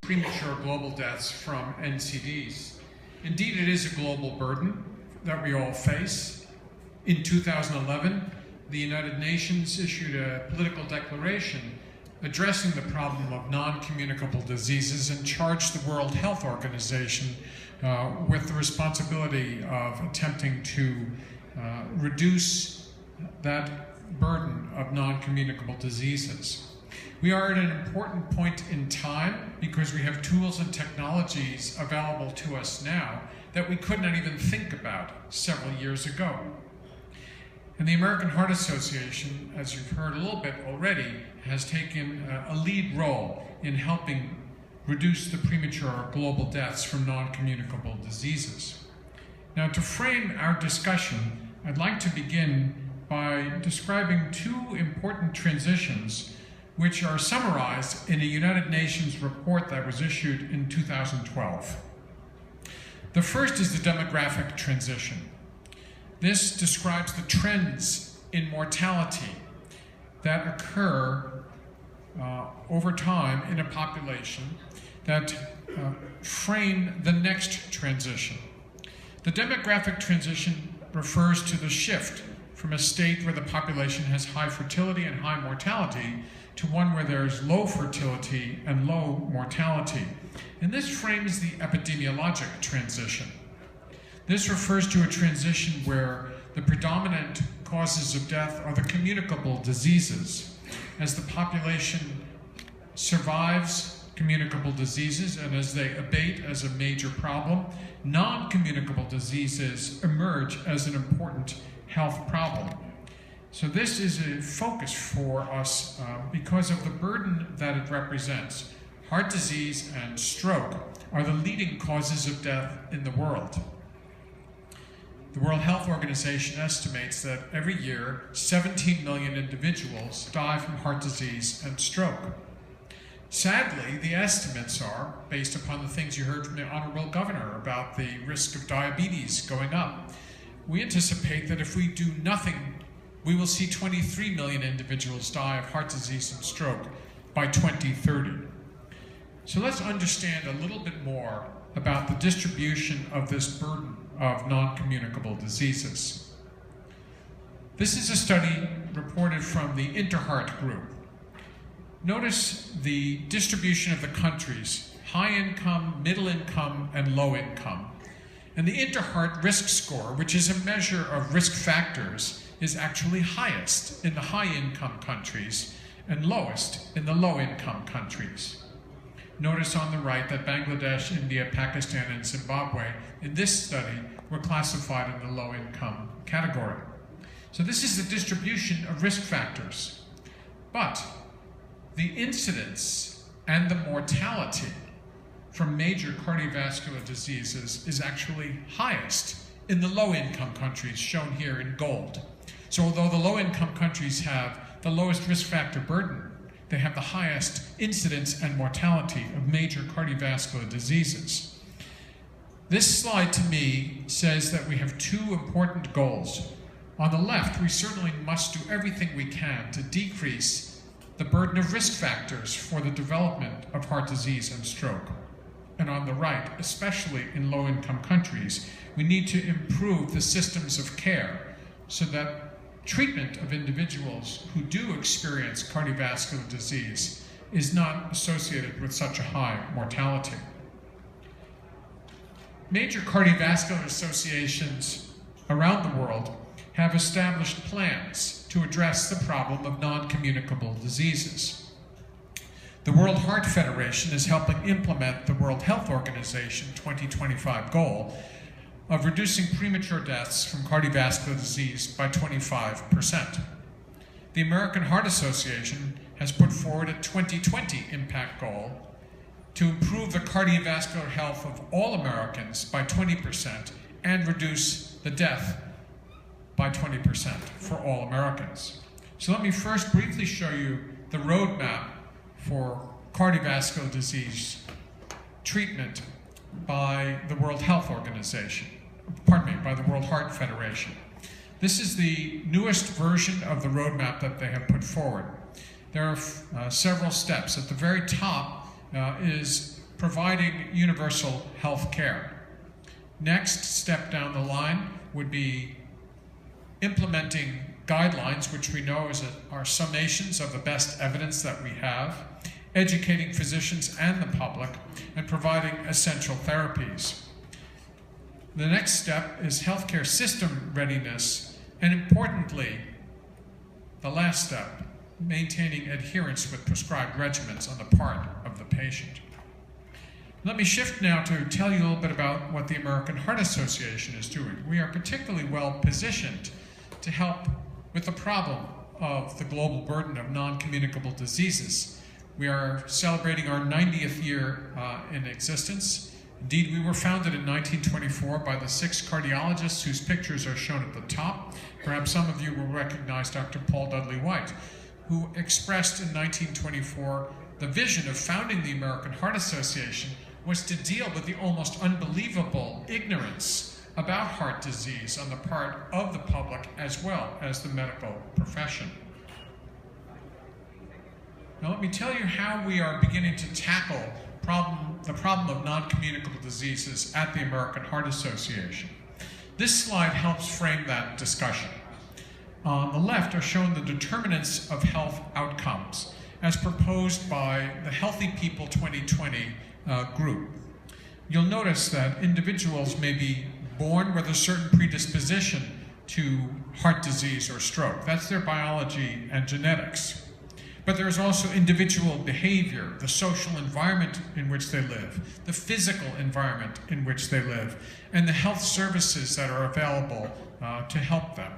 premature global deaths from NCDs. Indeed, it is a global burden that we all face. In 2011, the United Nations issued a political declaration addressing the problem of non-communicable diseases and charged the World Health Organization with the responsibility of attempting to reduce that burden of non-communicable diseases. We are at an important point in time because we have tools and technologies available to us now that we could not even think about several years ago. And the American Heart Association, as you've heard a little bit already, has taken a lead role in helping reduce the premature global deaths from non-communicable diseases. Now, to frame our discussion, I'd like to begin by describing two important transitions which are summarized in a United Nations report that was issued in 2012. The first is the demographic transition. This describes the trends in mortality that occur over time in a population that frame the next transition. The demographic transition refers to the shift from a state where the population has high fertility and high mortality to one where there's low fertility and low mortality. And this frames the epidemiologic transition. This refers to a transition where the predominant causes of death are the communicable diseases. As the population survives communicable diseases and as they abate as a major problem, non-communicable diseases emerge as an important health problem. So this is a focus for us because of the burden that it represents. Heart disease and stroke are the leading causes of death in the world. The World Health Organization estimates that every year 17 million individuals die from heart disease and stroke. Sadly, the estimates are based upon the things you heard from the Honorable Governor about the risk of diabetes going up. We anticipate that if we do nothing, we will see 23 million individuals die of heart disease and stroke by 2030. So let's understand a little bit more about the distribution of this burden of non-communicable diseases. This is a study reported from the InterHeart group. Notice the distribution of the countries, high income, middle income, and low income. And the InterHeart risk score, which is a measure of risk factors, is actually highest in the high-income countries and lowest in the low-income countries. Notice on the right that Bangladesh, India, Pakistan, and Zimbabwe in this study were classified in the low-income category. So this is the distribution of risk factors. But the incidence and the mortality from major cardiovascular diseases is actually highest in the low-income countries, shown here in gold. So although the low-income countries have the lowest risk factor burden, they have the highest incidence and mortality of major cardiovascular diseases. This slide to me says that we have two important goals. On the left, we certainly must do everything we can to decrease the burden of risk factors for the development of heart disease and stroke. And on the right, especially in low-income countries, we need to improve the systems of care so that treatment of individuals who do experience cardiovascular disease is not associated with such a high mortality. Major cardiovascular associations around the world have established plans to address the problem of non-communicable diseases. The World Heart Federation is helping implement the World Health Organization 2025 goal of reducing premature deaths from cardiovascular disease by 25%. The American Heart Association has put forward a 2020 impact goal to improve the cardiovascular health of all Americans by 20% and reduce the death by 20% for all Americans. So let me first briefly show you the roadmap for cardiovascular disease treatment by the World Health Organization, by the World Heart Federation. This is the newest version of the roadmap that they have put forward. There are several steps. At the very top is providing universal health care. Next step down the line would be implementing guidelines, which we know are summations of the best evidence that we have, educating physicians and the public, and providing essential therapies. The next step is healthcare system readiness, and importantly, the last step, maintaining adherence with prescribed regimens on the part of the patient. Let me shift now to tell you a little bit about what the American Heart Association is doing. We are particularly well positioned to help with the problem of the global burden of non-communicable diseases. We are celebrating our 90th year in existence. Indeed, we were founded in 1924 by the 6 cardiologists whose pictures are shown at the top. Perhaps some of you will recognize Dr. Paul Dudley White, who expressed in 1924 the vision of founding the American Heart Association was to deal with the almost unbelievable ignorance about heart disease on the part of the public as well as the medical profession. Now let me tell you how we are beginning to tackle the problem of non-communicable diseases at the American Heart Association. This slide helps frame that discussion. On the left are shown the determinants of health outcomes as proposed by the Healthy People 2020 group. You'll notice that individuals may be born with a certain predisposition to heart disease or stroke. That's their biology and genetics. But there's also individual behavior, the social environment in which they live, the physical environment in which they live, and the health services that are available to help them.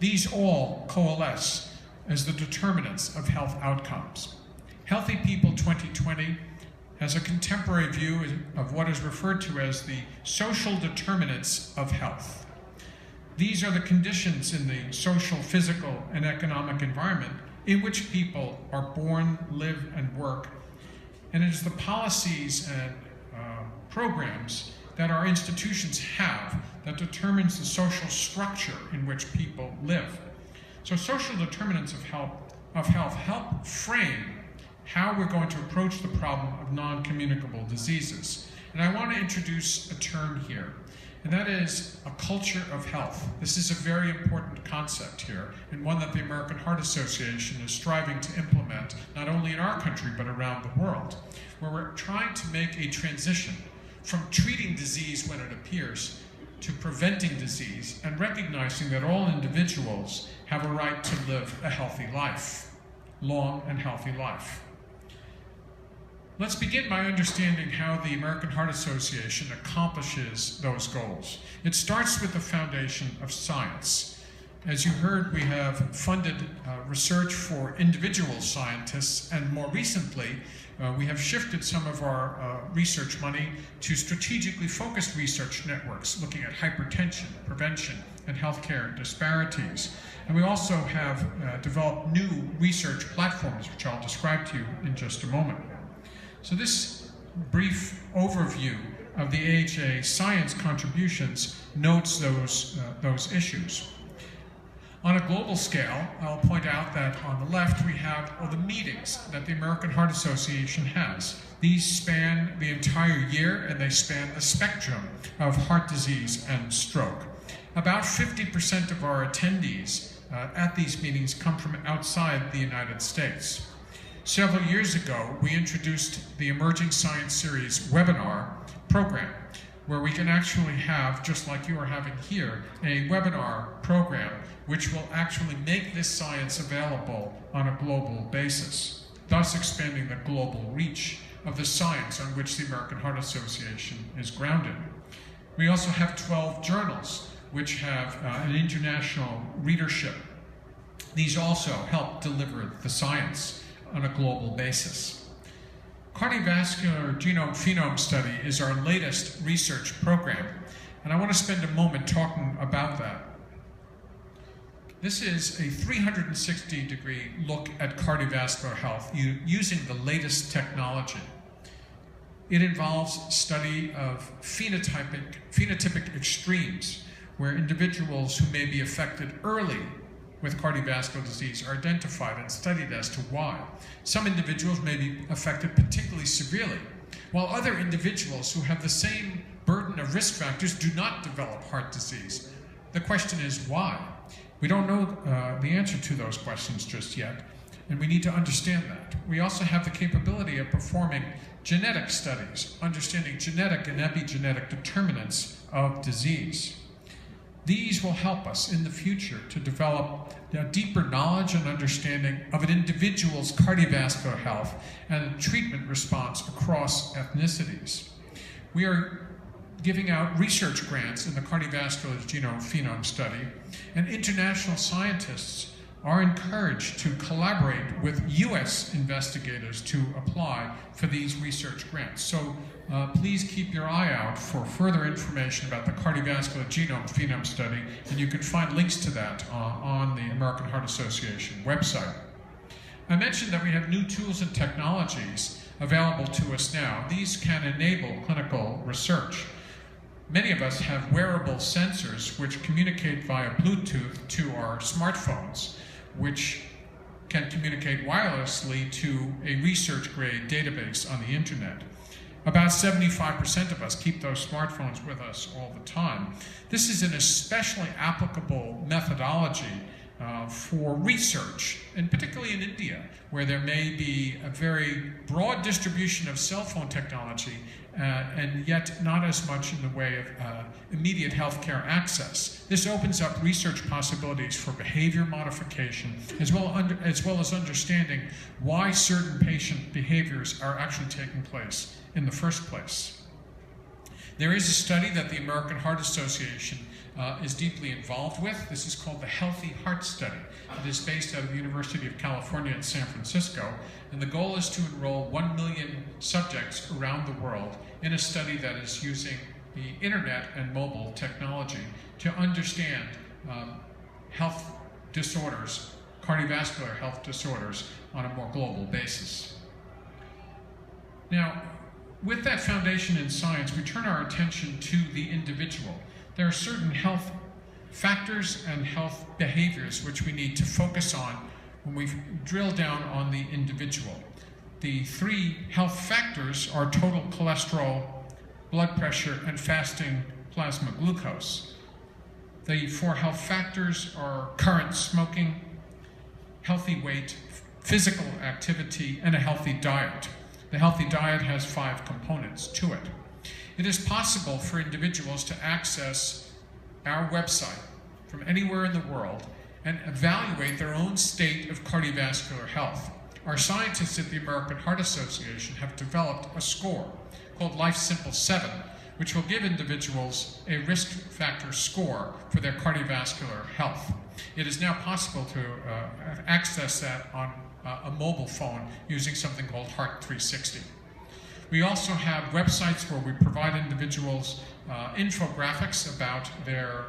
These all coalesce as the determinants of health outcomes. Healthy People 2020 has a contemporary view of what is referred to as the social determinants of health. These are the conditions in the social, physical, and economic environment in which people are born, live, and work. And it is the policies and programs that our institutions have that determines the social structure in which people live. So social determinants of health help frame how we're going to approach the problem of non-communicable diseases. And I want to introduce a term here, and that is a culture of health. This is a very important concept here, and one that the American Heart Association is striving to implement, not only in our country, but around the world, where we're trying to make a transition from treating disease when it appears to preventing disease and recognizing that all individuals have a right to live a healthy life, long and healthy life. Let's begin by understanding how the American Heart Association accomplishes those goals. It starts with the foundation of science. As you heard, we have funded research for individual scientists, and more recently, we have shifted some of our research money to strategically focused research networks looking at hypertension, prevention, and healthcare disparities. And we also have developed new research platforms, which I'll describe to you in just a moment. So this brief overview of the AHA science contributions notes those issues. On a global scale, I'll point out that on the left we have the meetings that the American Heart Association has. These span the entire year, and they span the spectrum of heart disease and stroke. About 50% of our attendees at these meetings come from outside the United States. Several years ago, we introduced the Emerging Science Series webinar program, where we can actually have, just like you are having here, a webinar program which will actually make this science available on a global basis, thus expanding the global reach of the science on which the American Heart Association is grounded. We also have 12 journals which have an international readership. These also help deliver the science on a global basis. Cardiovascular genome phenome study is our latest research program, and I want to spend a moment talking about that. This is a 360-degree look at cardiovascular health using the latest technology. It involves study of phenotypic extremes, where individuals who may be affected early with cardiovascular disease are identified and studied as to why. Some individuals may be affected particularly severely, while other individuals who have the same burden of risk factors do not develop heart disease. The question is why? We don't know the answer to those questions just yet, and we need to understand that. We also have the capability of performing genetic studies, understanding genetic and epigenetic determinants of disease. These will help us in the future to develop a deeper knowledge and understanding of an individual's cardiovascular health and treatment response across ethnicities. We are giving out research grants in the cardiovascular genome-phenome study, and international scientists are encouraged to collaborate with U.S. investigators to apply for these research grants. So please keep your eye out for further information about the cardiovascular genome-phenome study, and you can find links to that on the American Heart Association website. I mentioned that we have new tools and technologies available to us now. These can enable clinical research. Many of us have wearable sensors which communicate via Bluetooth to our smartphones, which can communicate wirelessly to a research-grade database on the internet. About 75% of us keep those smartphones with us all the time. This is an especially applicable methodology for research, and particularly in India, where there may be a very broad distribution of cell phone technology and yet not as much in the way of immediate healthcare access. This opens up research possibilities for behavior modification, as well as understanding why certain patient behaviors are actually taking place in the first place. There is a study that the American Heart Association is deeply involved with. This is called the Healthy Heart Study. It is based out of the University of California at San Francisco, and the goal is to enroll 1 million subjects around the world in a study that is using the internet and mobile technology to understand health disorders, cardiovascular health disorders, on a more global basis. Now, with that foundation in science, we turn our attention to the individual. There are certain health factors and health behaviors which we need to focus on when we drill down on the individual. The 3 health factors are total cholesterol, blood pressure, and fasting plasma glucose. The 4 health factors are current smoking, healthy weight, physical activity, and a healthy diet. The healthy diet has 5 components to it. It is possible for individuals to access our website from anywhere in the world and evaluate their own state of cardiovascular health. Our scientists at the American Heart Association have developed a score called Life Simple 7, which will give individuals a risk factor score for their cardiovascular health. It is now possible to access that on a mobile phone using something called Heart 360. We also have websites where we provide individuals infographics about their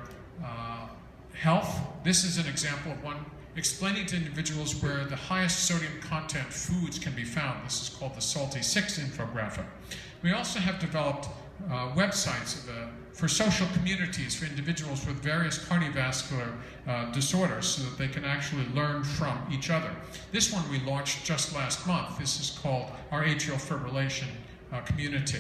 health. This is an example of one explaining to individuals where the highest sodium content foods can be found. This is called the Salty 6 infographic. We also have developed websites for social communities for individuals with various cardiovascular disorders so that they can actually learn from each other. This one we launched just last month. This is called our atrial fibrillation community.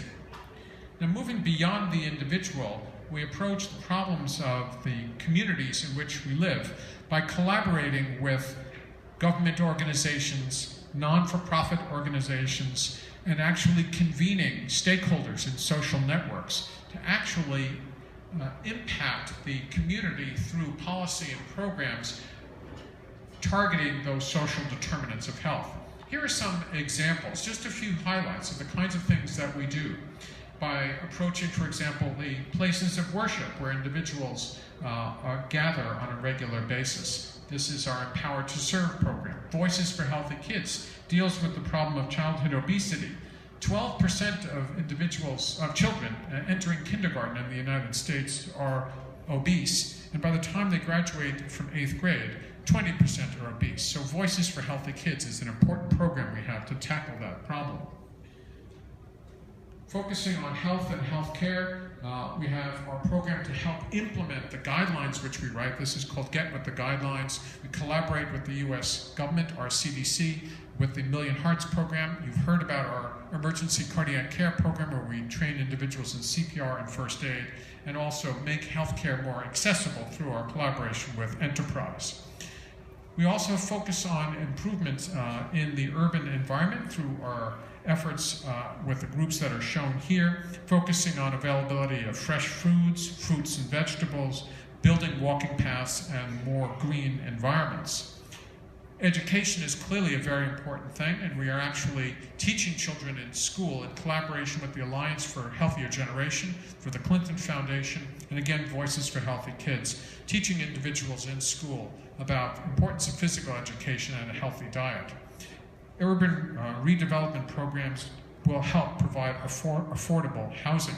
Now, moving beyond the individual, we approach the problems of the communities in which we live by collaborating with government organizations, non-for-profit organizations, and actually convening stakeholders in social networks to actually impact the community through policy and programs targeting those social determinants of health. Here are some examples, just a few highlights of the kinds of things that we do by approaching, for example, the places of worship where individuals gather on a regular basis. This is our Empowered to Serve program. Voices for Healthy Kids deals with the problem of childhood obesity. 12% of children entering kindergarten in the United States are obese, and by the time they graduate from 8th grade, 20% are obese. So Voices for Healthy Kids is an important program we have to tackle that problem. Focusing on health and healthcare, we have our program to help implement the guidelines which we write. This is called Get With The Guidelines. We collaborate with the US government, our CDC, with the Million Hearts program. You've heard about our emergency cardiac care program where we train individuals in CPR and first aid, and also make healthcare more accessible through our collaboration with Enterprise. We also focus on improvements in the urban environment through our efforts with the groups that are shown here, focusing on availability of fresh foods, fruits and vegetables, building walking paths, and more green environments. Education is clearly a very important thing, and we are actually teaching children in school in collaboration with the Alliance for Healthier Generation, for the Clinton Foundation, and again, Voices for Healthy Kids, teaching individuals in school about the importance of physical education and a healthy diet. Urban redevelopment programs will help provide affordable housing.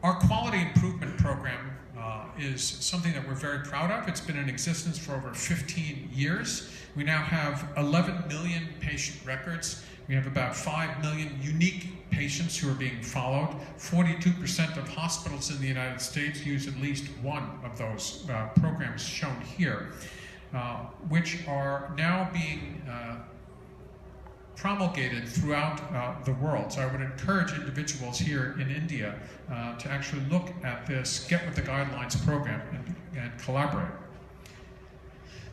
Our quality improvement program is something that we're very proud of. It's been in existence for over 15 years. We now have 11 million patient records. We have about 5 million unique patients who are being followed. 42% of hospitals in the United States use at least one of those programs shown here, which are now being promulgated throughout the world. So I would encourage individuals here in India to actually look at this Get With The Guidelines program and collaborate.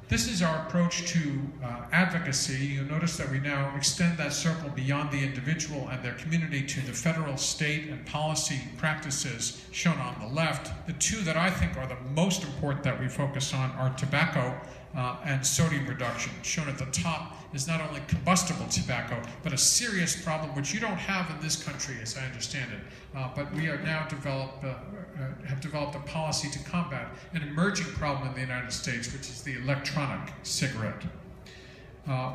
This is our approach to advocacy. You'll notice that we now extend that circle beyond the individual and their community to the federal, state, and policy practices shown on the left. The two that I think are the most important that we focus on are tobacco and sodium reduction. Shown at the top is not only combustible tobacco, but a serious problem which you don't have in this country, as I understand it. But we are now have developed a policy to combat an emerging problem in the United States, which is the electronic cigarette.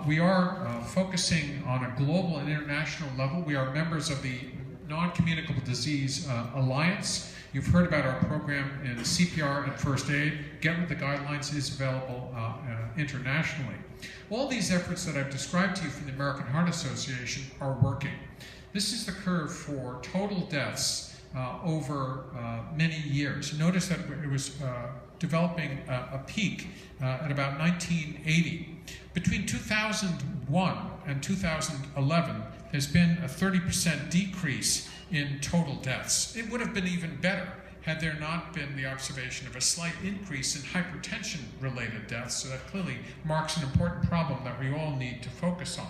We are focusing on a global and international level. We are members of the NonCommunicable Disease Alliance. You've heard about our program in CPR and first aid. Get With The Guidelines is available internationally. All these efforts that I've described to you from the American Heart Association are working. This is the curve for total deaths over many years. Notice that it was developing a peak at about 1980. Between 2001 and 2011, there's been a 30% decrease in total deaths. It would have been even better had there not been the observation of a slight increase in hypertension-related deaths, so that clearly marks an important problem that we all need to focus on.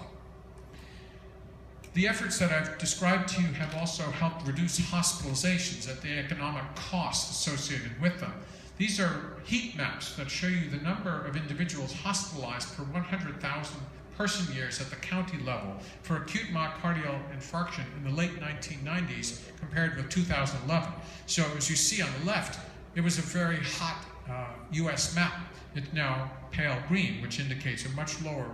The efforts that I've described to you have also helped reduce hospitalizations at the economic cost associated with them. These are heat maps that show you the number of individuals hospitalized per 100,000 person years at the county level for acute myocardial infarction in the late 1990s compared with 2011. So as you see on the left, it was a very hot US map. It's now pale green, which indicates a much lower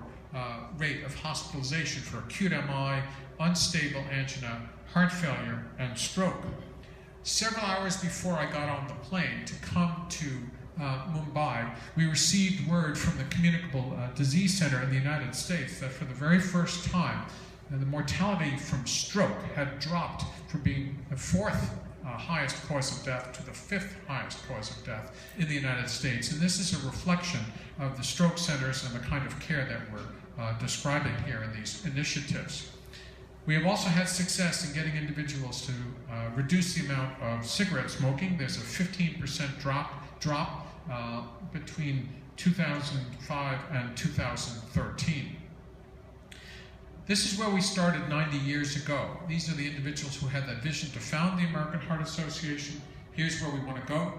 rate of hospitalization for acute MI, unstable angina, heart failure, and stroke. Several hours before I got on the plane to come to Mumbai, we received word from the Communicable Disease Center in the United States that for the very first time, the mortality from stroke had dropped from being the fourth highest cause of death to the fifth highest cause of death in the United States. And this is a reflection of the stroke centers and the kind of care that we're describing here in these initiatives. We have also had success in getting individuals to reduce the amount of cigarette smoking. There's a 15% drop between 2005 and 2013. This is where we started 90 years ago. These are the individuals who had that vision to found the American Heart Association. Here's where we want to go.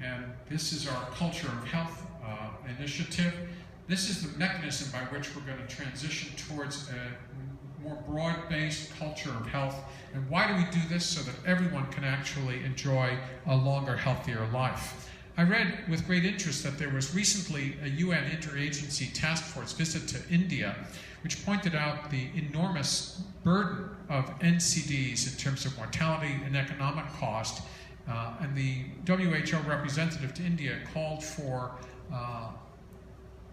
And this is our Culture of Health initiative. This is the mechanism by which we're going to transition towards a more broad-based culture of health. And why do we do this? So that everyone can actually enjoy a longer, healthier life. I read with great interest that there was recently a UN interagency task force visit to India, which pointed out the enormous burden of NCDs in terms of mortality and economic cost. And the WHO representative to India called for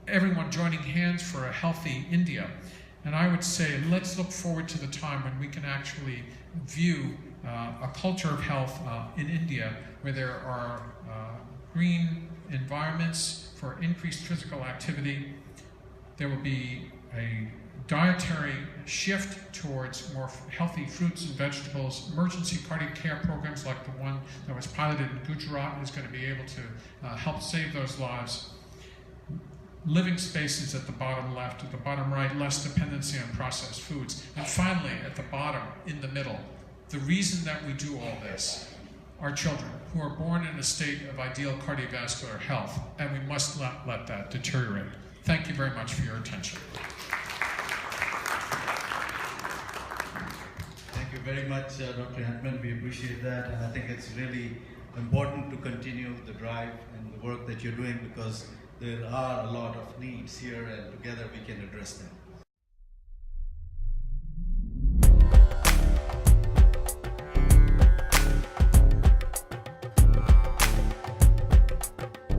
everyone joining hands for a healthy India. And I would say, let's look forward to the time when we can actually view a culture of health in India, where there are green environments for increased physical activity. There will be a dietary shift towards more healthy fruits and vegetables. Emergency cardiac care programs like the one that was piloted in Gujarat is going to be able to help save those lives. Living spaces at the bottom left, at the bottom right, less dependency on processed foods. And finally, at the bottom, in the middle, the reason that we do all this, our children who are born in a state of ideal cardiovascular health, and we must not let that deteriorate. Thank you very much for your attention. Thank you very much, Dr. Hantman. We appreciate that, and I think it's really important to continue the drive and the work that you're doing, because there are a lot of needs here, and together we can address them.